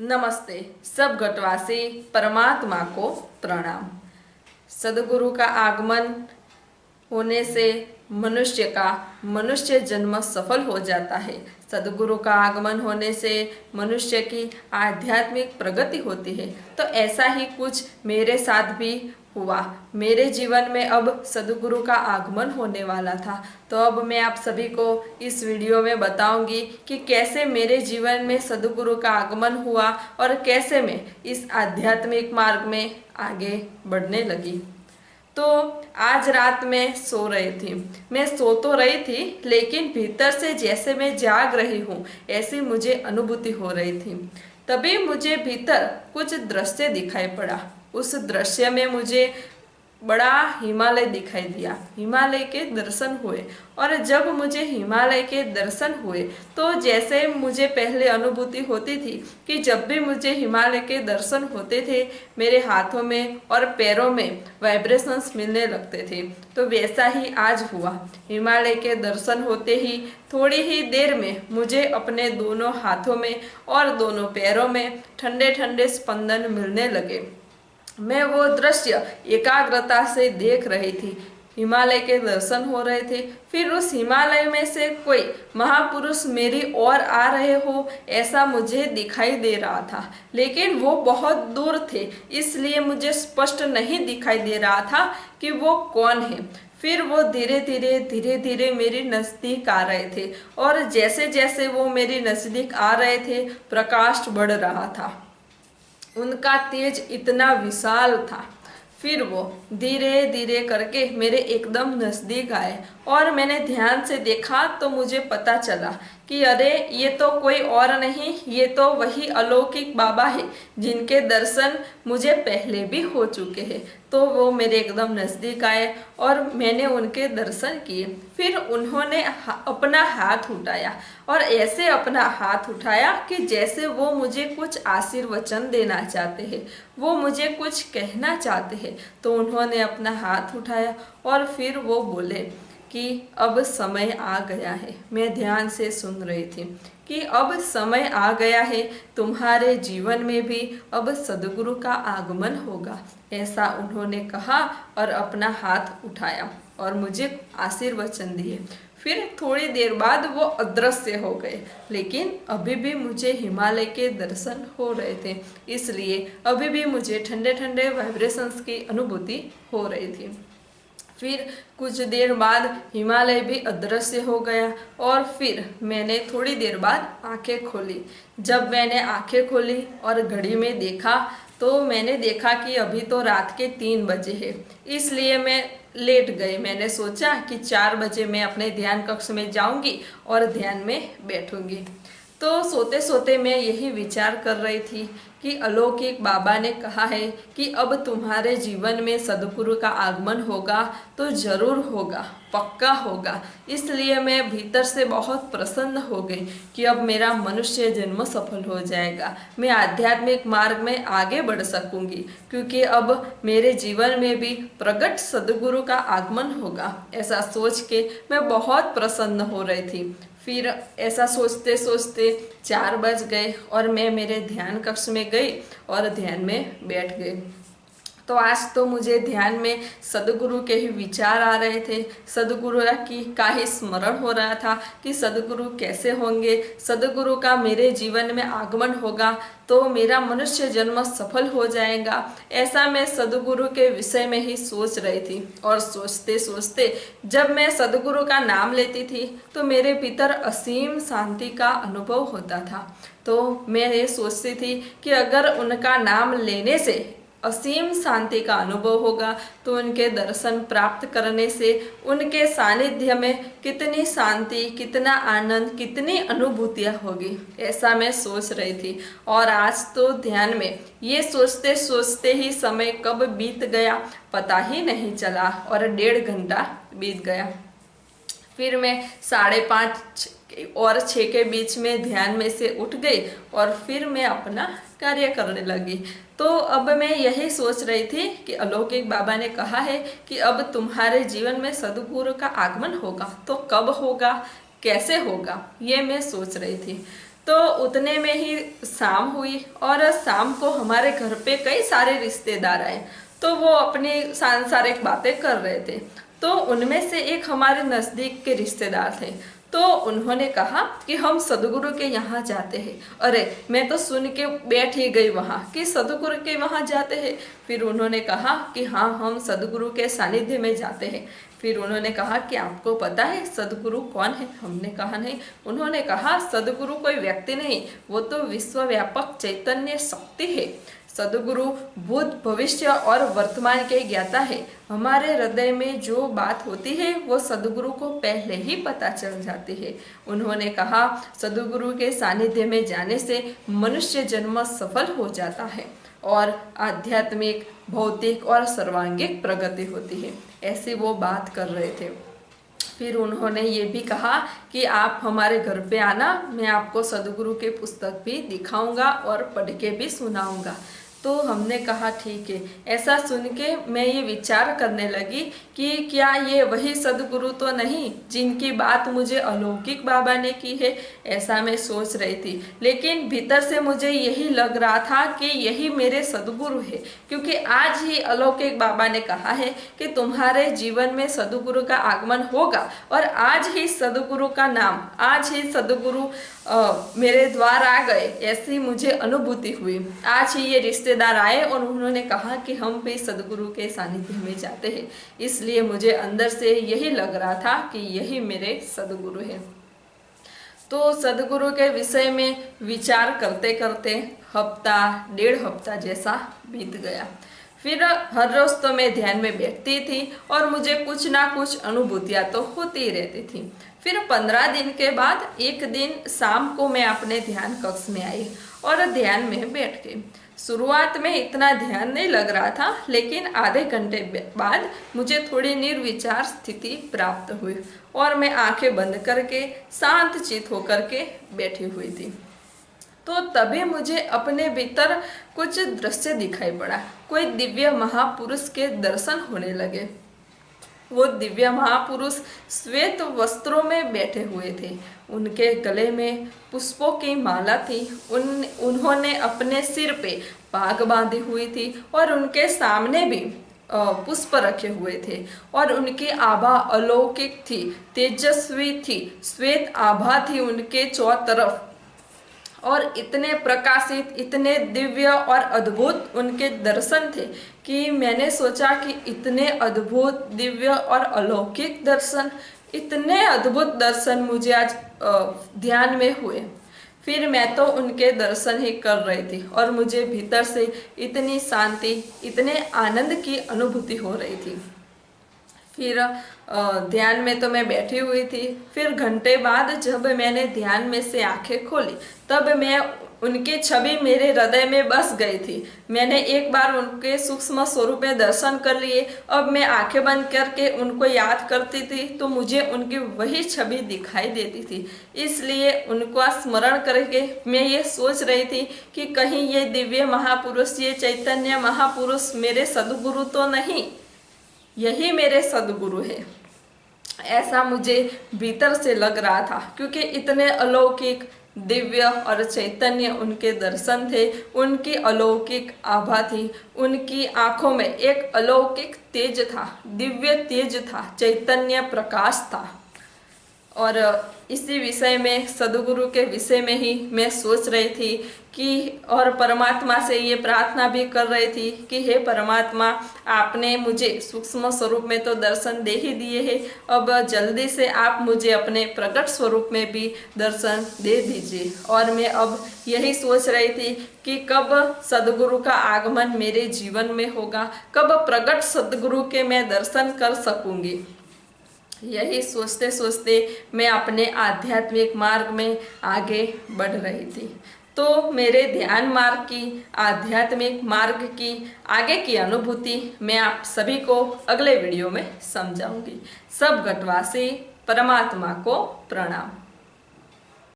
नमस्ते। सब घटवासी परमात्मा को प्रणाम। सदगुरु का आगमन होने से मनुष्य जन्म सफल हो जाता है। सदगुरु का आगमन होने से मनुष्य की आध्यात्मिक प्रगति होती है। तो ऐसा ही कुछ मेरे साथ भी हुआ। मेरे जीवन में अब सदगुरु का आगमन होने वाला था। तो अब मैं आप सभी को इस वीडियो में बताऊंगी कि कैसे मेरे जीवन में सदगुरु का आगमन हुआ और कैसे मैं इस आध्यात्मिक मार्ग में आगे बढ़ने लगी। तो आज रात में सो रही थी। मैं सो तो रही थी, लेकिन भीतर से जैसे मैं जाग रही हूँ ऐसी मुझे अनुभूति हो रही थी। तभी मुझे भीतर कुछ दृश्य दिखाई पड़ा। उस दृश्य में मुझे बड़ा हिमालय दिखाई दिया। हिमालय के दर्शन हुए, और जब मुझे हिमालय के दर्शन हुए तो जैसे मुझे पहले अनुभूति होती थी कि जब भी मुझे हिमालय के दर्शन होते थे मेरे हाथों में और पैरों में वाइब्रेशंस मिलने लगते थे, तो वैसा ही आज हुआ। हिमालय के दर्शन होते ही थोड़ी ही देर में मुझे अपने दोनों हाथों में और दोनों पैरों में ठंडे ठंडे स्पंदन मिलने लगे। मैं वो दृश्य एकाग्रता से देख रही थी। हिमालय के दर्शन हो रहे थे। फिर उस हिमालय में से कोई महापुरुष मेरी ओर आ रहे हो ऐसा मुझे दिखाई दे रहा था, लेकिन वो बहुत दूर थे, इसलिए मुझे स्पष्ट नहीं दिखाई दे रहा था कि वो कौन है। फिर वो धीरे धीरे मेरे नज़दीक आ रहे थे, और जैसे जैसे वो मेरे नज़दीक आ रहे थे प्रकाश बढ़ रहा था। उनका तेज इतना विशाल था। फिर वो धीरे धीरे करके मेरे एकदम नज़दीक आए, और मैंने ध्यान से देखा तो मुझे पता चला कि अरे ये तो कोई और नहीं, ये तो वही अलौकिक बाबा है जिनके दर्शन मुझे पहले भी हो चुके हैं। तो वो मेरे एकदम नज़दीक आए और मैंने उनके दर्शन किए। फिर उन्होंने अपना हाथ उठाया, और ऐसे अपना हाथ उठाया कि जैसे वो मुझे कुछ आशीर्वचन देना चाहते हैं, वो मुझे कुछ कहना चाहते हैं। तो उन्होंने अपना हाथ उठाया और फिर वो बोले कि अब समय आ गया है। मैं ध्यान से सुन रही थी कि अब समय आ गया है, तुम्हारे जीवन में भी अब सदगुरु का आगमन होगा, ऐसा उन्होंने कहा और अपना हाथ उठाया और मुझे आशीर्वचन दिए। फिर थोड़ी देर बाद वो अदृश्य हो गए, लेकिन अभी भी मुझे हिमालय के दर्शन हो रहे थे, इसलिए अभी भी मुझे ठंडे ठंडे वाइब्रेशंस की अनुभूति हो रही थी। फिर कुछ देर बाद हिमालय भी अदृश्य हो गया, और फिर मैंने थोड़ी देर बाद आंखें खोली। जब मैंने आंखें खोली और घड़ी में देखा तो मैंने देखा कि अभी तो रात के 3 बजे है, इसलिए मैं लेट गई। मैंने सोचा कि 4 बजे मैं अपने ध्यान कक्ष में जाऊंगी और ध्यान में बैठूंगी। तो सोते सोते मैं यही विचार कर रही थी कि अलौकिक बाबा ने कहा है कि अब तुम्हारे जीवन में सदगुरु का आगमन होगा, तो जरूर होगा, पक्का होगा। इसलिए मैं भीतर से बहुत प्रसन्न हो गई कि अब मेरा मनुष्य जन्म सफल हो जाएगा, मैं आध्यात्मिक मार्ग में आगे बढ़ सकूंगी, क्योंकि अब मेरे जीवन में भी प्रकट सदगुरु का आगमन होगा। ऐसा सोच के मैं बहुत प्रसन्न हो रही थी। फिर ऐसा सोचते सोचते 4 बज गए और मैं मेरे ध्यान कक्ष में गई और ध्यान में बैठ गई। तो आज तो मुझे ध्यान में सदगुरु के ही विचार आ रहे थे, सदगुरु का ही स्मरण हो रहा था कि सदगुरु कैसे होंगे, सदगुरु का मेरे जीवन में आगमन होगा तो मेरा मनुष्य जन्म सफल हो जाएगा। ऐसा मैं सदगुरु के विषय में ही सोच रही थी। और सोचते सोचते जब मैं सदगुरु का नाम लेती थी तो मेरे भीतर असीम शांति का अनुभव होता था। तो मैं ये सोचती थी कि अगर उनका नाम लेने से असीम शांति का अनुभव होगा तो उनके दर्शन प्राप्त करने से उनके सानिध्य में कितनी शांति, कितना आनंद, कितनी अनुभूतियाँ होगी, ऐसा मैं सोच रही थी। और आज तो ध्यान में ये सोचते सोचते ही समय कब बीत गया पता ही नहीं चला, और 1.5 घंटा बीत गया। फिर मैं 5:30 और 6 के बीच में ध्यान में से उठ गई और फिर मैं अपना कार्य करने लगी। तो अब मैं यही सोच रही थी कि अलौकिक बाबा ने कहा है कि अब तुम्हारे जीवन में सदगुरु का आगमन होगा, तो कब होगा, कैसे होगा, ये मैं सोच रही थी। तो उतने में ही शाम हुई और शाम को हमारे घर पे कई सारे रिश्तेदार आए। तो वो अपनी सांसारिक बातें कर रहे थे। तो उनमें से एक हमारे नज़दीक के रिश्तेदार थे। तो उन्होंने कहा कि हम सदगुरु के यहाँ जाते हैं। अरे मैं तो सुन के बैठ ही गई वहाँ कि सदगुरु के वहाँ जाते हैं। फिर उन्होंने कहा कि हाँ, हम सदगुरु के सानिध्य में जाते हैं। फिर उन्होंने कहा कि आपको पता है सदगुरु कौन है? हमने कहा नहीं। उन्होंने कहा सदगुरु कोई व्यक्ति नहीं, वो तो विश्वव्यापक चैतन्य शक्ति है। सदगुरु भूत भविष्य और वर्तमान के ज्ञाता है। हमारे हृदय में जो बात होती है वो सदगुरु को पहले ही पता चल जाती है। उन्होंने कहा सदगुरु के सानिध्य में जाने से मनुष्य जन्म सफल हो जाता है और आध्यात्मिक, भौतिक और सर्वांगीण प्रगति होती है। ऐसी वो बात कर रहे थे। फिर उन्होंने ये भी कहा कि आप हमारे घर पे आना, मैं आपको सदगुरु के पुस्तक भी दिखाऊंगा और पढ़ के भी सुनाऊंगा। तो हमने कहा ठीक है। ऐसा सुन के मैं ये विचार करने लगी कि क्या ये वही सदगुरु तो नहीं जिनकी बात मुझे अलौकिक बाबा ने की है। ऐसा मैं सोच रही थी, लेकिन भीतर से मुझे यही लग रहा था कि यही मेरे सदगुरु है, क्योंकि आज ही अलौकिक बाबा ने कहा है कि तुम्हारे जीवन में सदगुरु का आगमन होगा। और आज ही सदगुरु का नाम, आज ही सदगुरु मेरे द्वार आ गए, ऐसी मुझे अनुभूति हुई। आज ही ये रिश्तेदार आए और उन्होंने कहा कि हम भी सदगुरु के सानिध्य में जाते हैं। इसलिए मुझे अंदर से यही लग रहा था कि यही मेरे सदगुरु हैं। तो सदगुरु के विषय में विचार करते करते हफ्ता, 1.5 हफ्ता जैसा बीत गया। फिर हर रोज तो मैं ध्यान में बैठती थी और मुझे कुछ ना कुछ अनुभूतियाँ तो होती ही रहती थी। फिर 15 दिन के बाद एक दिन शाम को मैं अपने ध्यान कक्ष में आई और ध्यान में बैठ गई। शुरुआत में इतना ध्यान नहीं लग रहा था, लेकिन आधे घंटे बाद मुझे थोड़ी निर्विचार स्थिति प्राप्त हुई और मैं आंखें बंद करके शांत चित होकर के बैठी हुई थी। तो तभी मुझे अपने भीतर कुछ दृश्य दिखाई पड़ा। कोई दिव्य महापुरुष के दर्शन होने लगे। वो दिव्य महापुरुष श्वेत वस्त्रों में बैठे हुए थे। उनके गले में पुष्पों की माला थी। उन्होंने अपने सिर पे पाग बांधी हुई थी और उनके सामने भी पुष्प रखे हुए थे और उनकी आभा अलौकिक थी, तेजस्वी थी। श्वेत आभा थी उनके चारों तरफ और इतने प्रकाशित, इतने दिव्य और अद्भुत उनके दर्शन थे कि मैंने सोचा कि इतने अद्भुत, दिव्य और अलौकिक दर्शन, इतने अद्भुत दर्शन मुझे आज ध्यान में हुए। फिर मैं तो उनके दर्शन ही कर रही थी और मुझे भीतर से इतनी शांति, इतने आनंद की अनुभूति हो रही थी। फिर ध्यान में तो मैं बैठी हुई थी। फिर घंटे बाद जब मैंने ध्यान में से आंखें खोली, तब मैं उनकी छवि मेरे हृदय में बस गई थी। मैंने एक बार उनके सूक्ष्म स्वरूप में दर्शन कर लिए। अब मैं आंखें बंद करके उनको याद करती थी तो मुझे उनकी वही छवि दिखाई देती थी। इसलिए उनको स्मरण करके मैं ये सोच रही थी कि कहीं ये दिव्य महापुरुष, ये चैतन्य महापुरुष मेरे सदगुरु तो नहीं, यही मेरे सदगुरु है। ऐसा मुझे भीतर से लग रहा था, क्योंकि इतने अलौकिक, दिव्य और चैतन्य उनके दर्शन थे। उनकी अलौकिक आभा थी। उनकी आंखों में एक अलौकिक तेज था, दिव्य तेज था, चैतन्य प्रकाश था। और इसी विषय में, सदगुरु के विषय में ही मैं सोच रही थी कि, और परमात्मा से ये प्रार्थना भी कर रही थी कि हे परमात्मा, आपने मुझे सूक्ष्म स्वरूप में तो दर्शन दे ही दिए हैं, अब जल्दी से आप मुझे अपने प्रकट स्वरूप में भी दर्शन दे दीजिए। और मैं अब यही सोच रही थी कि कब सदगुरु का आगमन मेरे जीवन में होगा, कब प्रकट सदगुरु के मैं दर्शन कर सकूंगी। यही सोचते सोचते मैं अपने आध्यात्मिक मार्ग में आगे बढ़ रही थी। तो मेरे ध्यान मार्ग की, आध्यात्मिक मार्ग की आगे की अनुभूति मैं आप सभी को अगले वीडियो में समझाऊंगी। सब घटवासी परमात्मा को प्रणाम।